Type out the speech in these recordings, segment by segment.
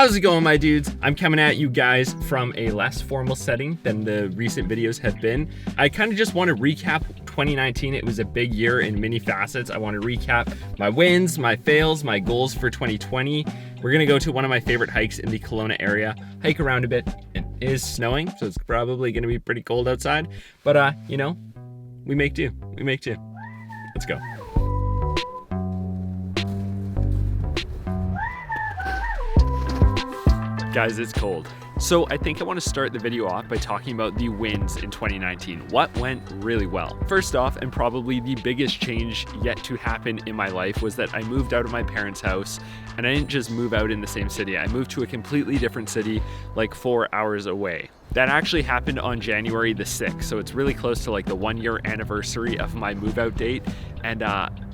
How's it going, my dudes? I'm coming at you guys from a less formal setting than the recent videos have been. I kind of just want to recap 2019. It was a big year in many facets. I want to recap my wins, my fails, my goals for 2020. We're gonna go to one of my favorite hikes in the Kelowna area, hike around a bit. It is snowing, so it's probably gonna be pretty cold outside, but you know, we make do. Let's go. Guys, it's cold. So I think I want to start the video off by talking about the wins in 2019. What went really well? First off, and probably the biggest change yet to happen in my life, was that I moved out of my parents' house, and I didn't just move out in the same city. I moved to a completely different city, like 4 hours away. That actually happened on January the 6th, so it's really close to like the 1-year anniversary of my move out date, and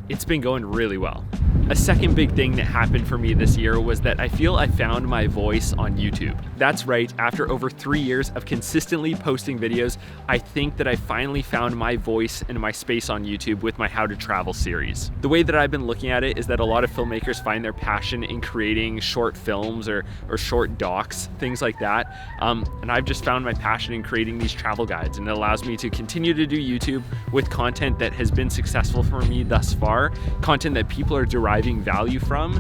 it's been going really well. A second big thing that happened for me this year was that I feel I found my voice on YouTube. That's right, after over 3 years of consistently posting videos, I think that I finally found my voice and my space on YouTube with my How to Travel series. The way that I've been looking at it is that a lot of filmmakers find their passion in creating short films or short docs, things like that. And I've just found my passion in creating these travel guides, and it allows me to continue to do YouTube with content that has been successful for me thus far, content that people are deriving value from,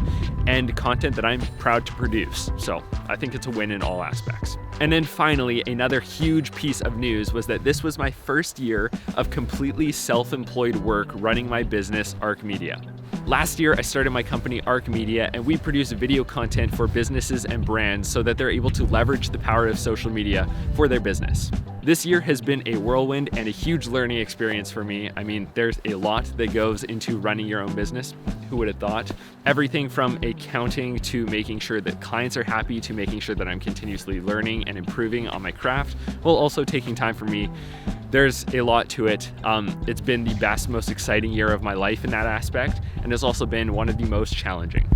and content that I'm proud to produce. So I think it's a win in all aspects. And then finally, another huge piece of news was that this was my first year of completely self-employed work running my business, Arc Media. Last year, I started my company, Arc Media, and we produce video content for businesses and brands so that they're able to leverage the power of social media for their business. This year has been a whirlwind and a huge learning experience for me. I mean, there's a lot that goes into running your own business. Who would have thought? Everything from accounting to making sure that clients are happy to making sure that I'm continuously learning and improving on my craft, while also taking time for me. There's a lot to it. It's been the best, most exciting year of my life in that aspect, and it's also been one of the most challenging.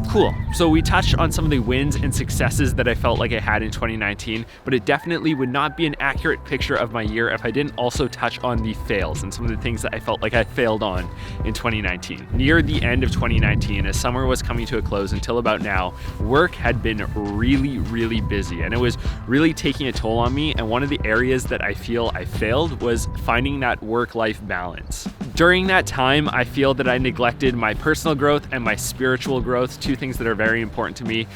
Cool. So we touched on some of the wins and successes that I felt like I had in 2019, but it definitely would not be an accurate picture of my year if I didn't also touch on the fails and some of the things that I felt like I failed on in 2019. Near the end of 2019, as summer was coming to a close until about now, work had been really busy, and it was really taking a toll on me. And one of the areas that I feel I failed was finding that work-life balance. During that time, I feel that I neglected my personal growth and my spiritual growth, two things that are very important to me.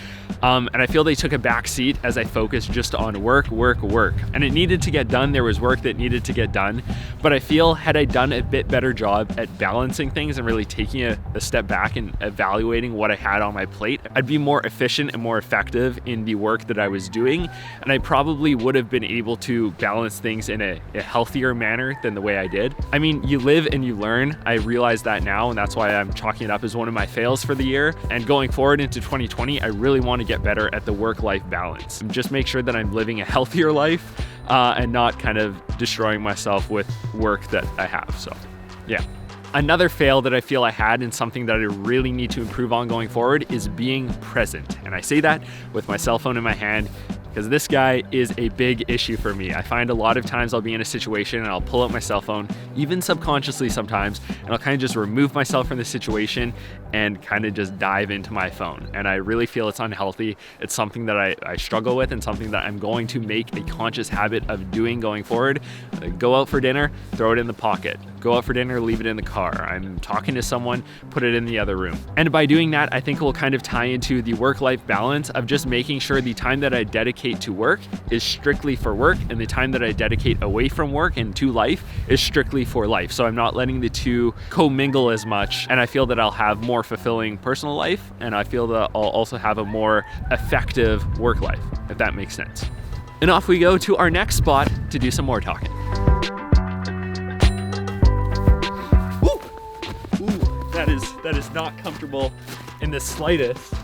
And I feel they took a back seat as I focused just on work. And it needed to get done. There was work that needed to get done. But I feel had I done a bit better job at balancing things and really taking a step back and evaluating what I had on my plate, I'd be more efficient and more effective in the work that I was doing. And I probably would have been able to balance things in a healthier manner than the way I did. I mean, you live and you learn. I realize that now, and that's why I'm chalking it up as one of my fails for the year. And going forward into 2020, I really want to get better at the work-life balance. Just make sure that I'm living a healthier life and not kind of destroying myself with work that I have. So, yeah. Another fail that I feel I had, and something that I really need to improve on going forward, is being present. And I say that with my cell phone in my hand, because this guy is a big issue for me. I find a lot of times I'll be in a situation and I'll pull out my cell phone, even subconsciously sometimes, and I'll kind of just remove myself from the situation and kind of just dive into my phone. And I really feel it's unhealthy. It's something that I struggle with, and something that I'm going to make a conscious habit of doing going forward. Go out for dinner, throw it in the pocket. Go out for dinner, leave it in the car. I'm talking to someone, put it in the other room. And by doing that, I think it will kind of tie into the work-life balance of just making sure the time that I dedicate to work is strictly for work, and the time that I dedicate away from work and to life is strictly for life. So I'm not letting the two commingle as much, and I feel that I'll have more fulfilling personal life, and I feel that I'll also have a more effective work life, if that makes sense. And off we go to our next spot to do some more talking. That is not comfortable in the slightest.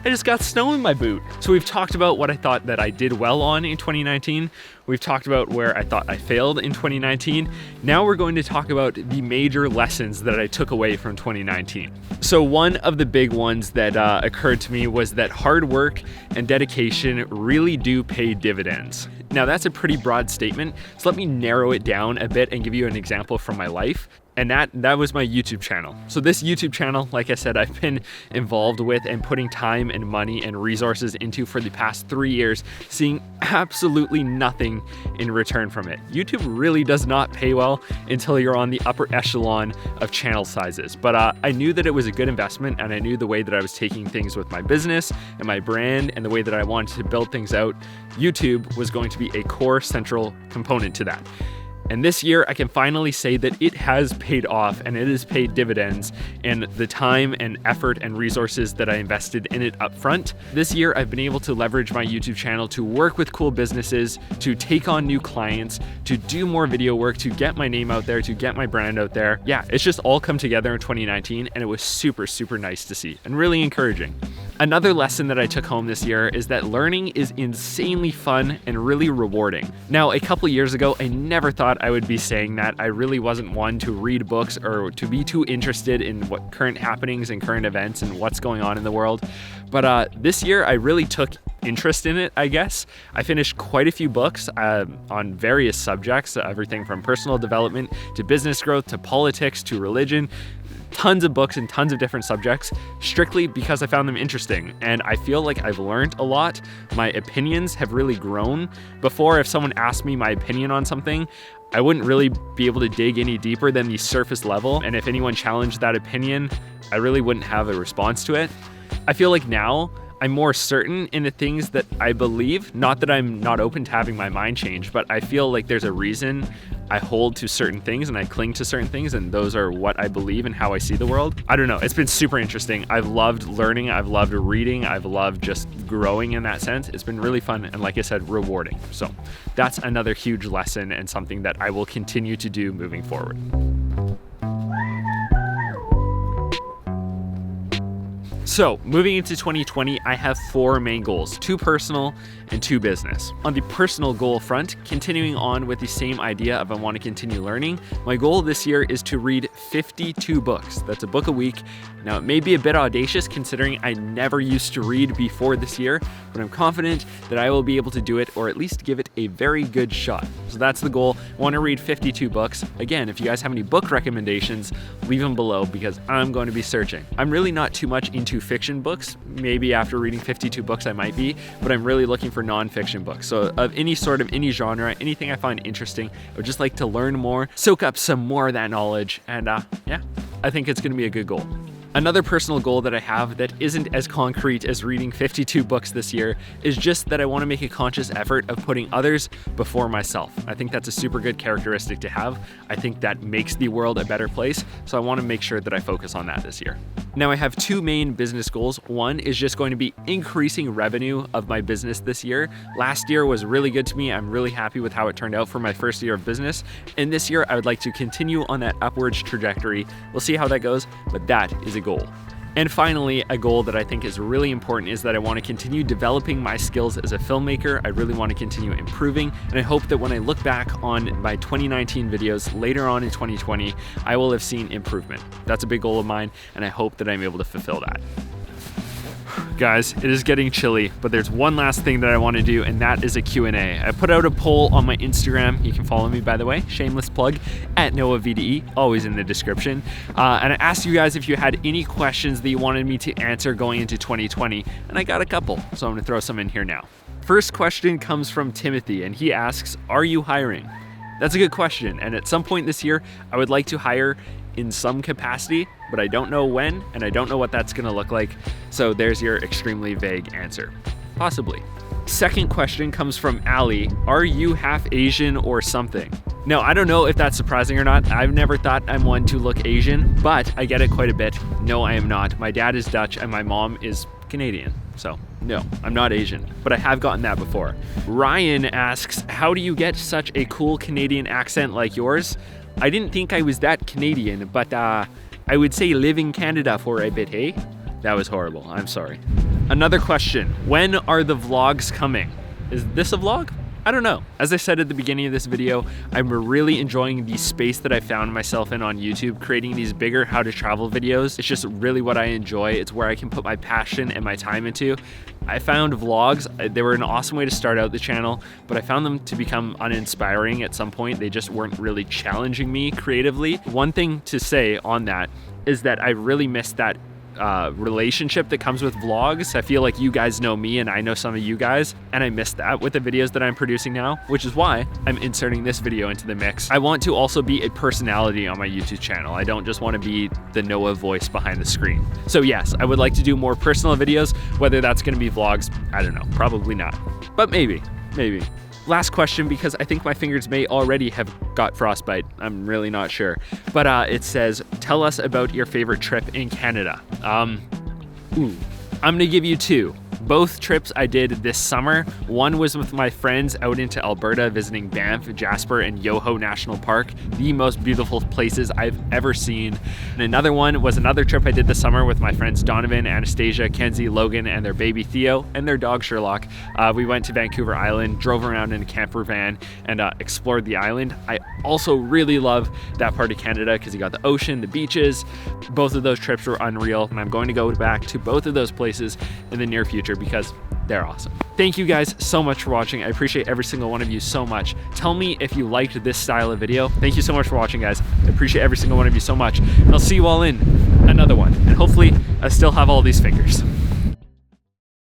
I just got snow in my boot. So we've talked about what I thought that I did well on in 2019. We've talked about where I thought I failed in 2019. Now we're going to talk about the major lessons that I took away from 2019. So one of the big ones that occurred to me was that hard work and dedication really do pay dividends. Now that's a pretty broad statement, so let me narrow it down a bit and give you an example from my life. And that was my YouTube channel. So this YouTube channel, like I said, I've been involved with and putting time and money and resources into for the past 3 years, seeing absolutely nothing in return from it. YouTube really does not pay well until you're on the upper echelon of channel sizes. But I knew that it was a good investment, and I knew the way that I was taking things with my business and my brand and the way that I wanted to build things out, YouTube was going to be a core central component to that. And this year, I can finally say that it has paid off, and it has paid dividends, and the time and effort and resources that I invested in it up front. This year, I've been able to leverage my YouTube channel to work with cool businesses, to take on new clients, to do more video work, to get my name out there, to get my brand out there. Yeah, it's just all come together in 2019, and it was super, super nice to see and really encouraging. Another lesson that I took home this year is that learning is insanely fun and really rewarding. Now, a couple years ago, I never thought I would be saying that. I really wasn't one to read books or to be too interested in what current happenings and current events and what's going on in the world. But this year, I really took interest in it, I guess. I finished quite a few books on various subjects, everything from personal development to business growth to politics to religion. Tons of books and tons of different subjects, strictly because I found them interesting. And I feel like I've learned a lot. My opinions have really grown. Before, if someone asked me my opinion on something, I wouldn't really be able to dig any deeper than the surface level. And if anyone challenged that opinion, I really wouldn't have a response to it. I feel like now I'm more certain in the things that I believe. Not that I'm not open to having my mind changed, but I feel like there's a reason I hold to certain things and I cling to certain things, and those are what I believe and how I see the world. I don't know, it's been super interesting. I've loved learning, I've loved reading, I've loved just growing in that sense. It's been really fun and, like I said, rewarding. So that's another huge lesson and something that I will continue to do moving forward. So moving into 2020, I have 4 main goals, 2 personal and 2 business. On the personal goal front, continuing on with the same idea of I want to continue learning, my goal this year is to read 52 books. That's a book a week. Now, it may be a bit audacious considering I never used to read before this year, but I'm confident that I will be able to do it, or at least give it a very good shot. So that's the goal. I want to read 52 books. Again, if you guys have any book recommendations, leave them below because I'm going to be searching. I'm really not too much into fiction books. Maybe after reading 52 books I might be, but I'm really looking for non-fiction books. So of any sort of any genre, anything I find interesting, I would just like to learn more, soak up some more of that knowledge, and yeah, I think it's going to be a good goal. Another personal goal that I have that isn't as concrete as reading 52 books this year is just that I want to make a conscious effort of putting others before myself. I think that's a super good characteristic to have. I think that makes the world a better place, so I want to make sure that I focus on that this year. Now I have 2 main business goals. One is just going to be increasing revenue of my business this year. Last year was really good to me. I'm really happy with how it turned out for my first year of business. And this year I would like to continue on that upwards trajectory. We'll see how that goes, but that is a goal. And finally, a goal that I think is really important is that I want to continue developing my skills as a filmmaker. I really want to continue improving, and I hope that when I look back on my 2019 videos later on in 2020, I will have seen improvement. That's a big goal of mine, and I hope that I'm able to fulfill that. Guys, it is getting chilly, but there's one last thing that I want to do, and that is a Q&A. I put out a poll on my Instagram. You can follow me, by the way, shameless plug, at Noahvde, always in the description. And I asked you guys if you had any questions that you wanted me to answer going into 2020, and I got a couple, so I'm going to throw some in here now. First question comes from Timothy, and he asks, are you hiring? That's a good question, and at some point this year, I would like to hire in some capacity, but I don't know when, and I don't know what that's gonna look like. So there's your extremely vague answer. Possibly. Second question comes from Ali. Are you half Asian or something? Now, I don't know if that's surprising or not. I've never thought I'm one to look Asian, but I get it quite a bit. No, I am not. My dad is Dutch and my mom is Canadian. So no, I'm not Asian, but I have gotten that before. Ryan asks, how do you get such a cool Canadian accent like yours? I didn't think I was that Canadian, but I would say live in Canada for a bit, hey? That was horrible, I'm sorry. Another question, when are the vlogs coming? Is this a vlog? I don't know. As I said at the beginning of this video, I'm really enjoying the space that I found myself in on YouTube, creating these bigger how to travel videos. It's just really what I enjoy. It's where I can put my passion and my time into. I found vlogs, they were an awesome way to start out the channel, but I found them to become uninspiring at some point. They just weren't really challenging me creatively. One thing to say on that is that I really missed that relationship that comes with vlogs. I feel like you guys know me and I know some of you guys, and I missed that with the videos that I'm producing now, which is why I'm inserting this video into the mix. I want to also be a personality on my YouTube channel. I don't just want to be the Noah voice behind the screen. So yes, I would like to do more personal videos. Whether that's going to be vlogs, I don't know, probably not, but maybe. Last question, because I think my fingers may already have got frostbite. I'm really not sure. But it says, tell us about your favorite trip in Canada. I'm gonna give you two. Both trips I did this summer. One was with my friends out into Alberta visiting Banff, Jasper, and Yoho National Park, the most beautiful places I've ever seen. And another one was another trip I did this summer with my friends Donovan, Anastasia, Kenzie, Logan, and their baby Theo, and their dog Sherlock. We went to Vancouver Island, drove around in a camper van, and explored the island. I also really love that part of Canada because you got the ocean, the beaches. Both of those trips were unreal, and I'm going to go back to both of those places in the near future because they're awesome. Thank you guys so much for watching. I appreciate every single one of you so much. Tell me if you liked this style of video. Thank you so much for watching, guys. I appreciate every single one of you so much. And I'll see you all in another one. And hopefully I still have all these fingers.